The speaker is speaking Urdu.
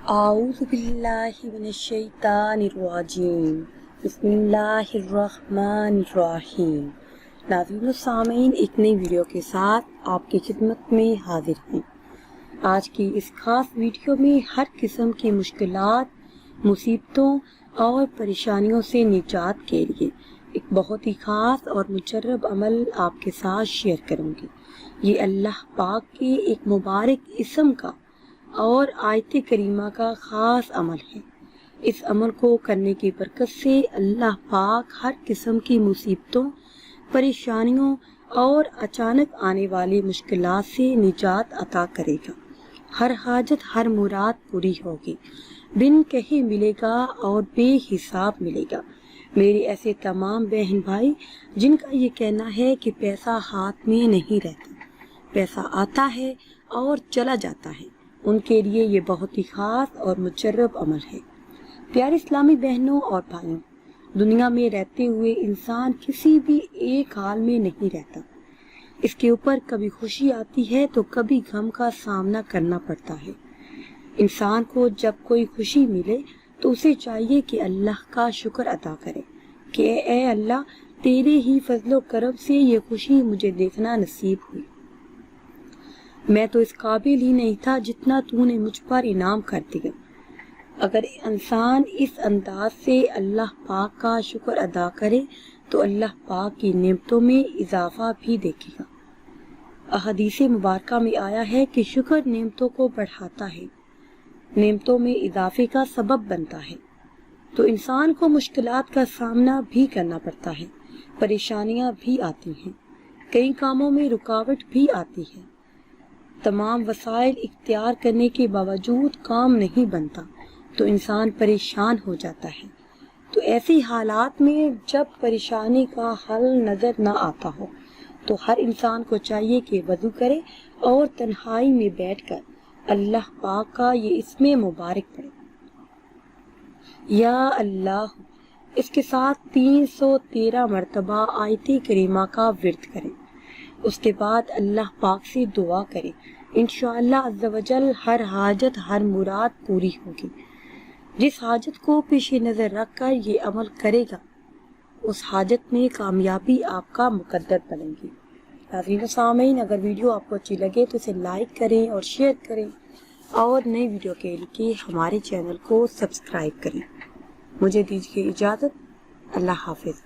اعوذ باللہ من الشیطان الرجیم بسم اللہ الرحمن الرحیم۔ ناظرین و سامعین، ایک نئی ویڈیو کے ساتھ آپ کی خدمت میں حاضر ہیں۔ آج کی اس خاص ویڈیو میں ہر قسم کی مشکلات، مصیبتوں اور پریشانیوں سے نجات کے لیے ایک بہت ہی خاص اور مجرب عمل آپ کے ساتھ شیئر کروں گی۔ یہ اللہ پاک کے ایک مبارک اسم کا اور آیت کریمہ کا خاص عمل ہے۔ اس عمل کو کرنے کی برکت سے اللہ پاک ہر قسم کی مصیبتوں، پریشانیوں اور اچانک آنے والی مشکلات سے نجات عطا کرے گا۔ ہر حاجت، ہر مراد پوری ہوگی، بن کہے ملے گا اور بے حساب ملے گا۔ میرے ایسے تمام بہن بھائی جن کا یہ کہنا ہے کہ پیسہ ہاتھ میں نہیں رہتا، پیسہ آتا ہے اور چلا جاتا ہے، ان کے لیے یہ بہت ہی خاص اور مجرب عمل ہے۔ پیارے اسلامی بہنوں اور بھائیوں، دنیا میں رہتے ہوئے انسان کسی بھی ایک حال میں نہیں رہتا۔ اس کے اوپر کبھی خوشی آتی ہے تو کبھی غم کا سامنا کرنا پڑتا ہے۔ انسان کو جب کوئی خوشی ملے تو اسے چاہیے کہ اللہ کا شکر ادا کرے کہ اے اللہ، تیرے ہی فضل و کرم سے یہ خوشی مجھے دیکھنا نصیب ہوئی۔ میں تو اس قابل ہی نہیں تھا جتنا تو نے مجھ پر انعام کر دیا۔ اگر انسان اس انداز سے اللہ پاک کا شکر ادا کرے تو اللہ پاک کی نعمتوں میں اضافہ بھی دیکھے گا۔ احادیث مبارکہ میں آیا ہے کہ شکر نعمتوں کو بڑھاتا ہے، نعمتوں میں اضافے کا سبب بنتا ہے۔ تو انسان کو مشکلات کا سامنا بھی کرنا پڑتا ہے، پریشانیاں بھی آتی ہیں، کئی کاموں میں رکاوٹ بھی آتی ہے، تمام وسائل اختیار کرنے کے باوجود کام نہیں بنتا تو انسان پریشان ہو جاتا ہے۔ تو ایسی حالات میں جب پریشانی کا حل نظر نہ آتا ہو تو ہر انسان کو چاہیے کہ وضو کرے اور تنہائی میں بیٹھ کر اللہ پاک کا یہ اسم مبارک پڑھے، یا اللہ۔ اس کے ساتھ 313 مرتبہ آیت کریمہ کا ورد کریں۔ اس کے بعد اللہ پاک سے دعا کریں، انشاءاللہ عز و جل ہر حاجت، ہر مراد پوری ہوگی۔ جس حاجت کو پیش نظر رکھ کر یہ عمل کرے گا، اس حاجت میں کامیابی آپ کا مقدر بنے گی۔ ناظرین و سامعین، اگر ویڈیو آپ کو اچھی لگے تو اسے لائک کریں اور شیئر کریں اور نئی ویڈیو کے لیے ہمارے چینل کو سبسکرائب کریں۔ مجھے دیجیے اجازت، اللہ حافظ۔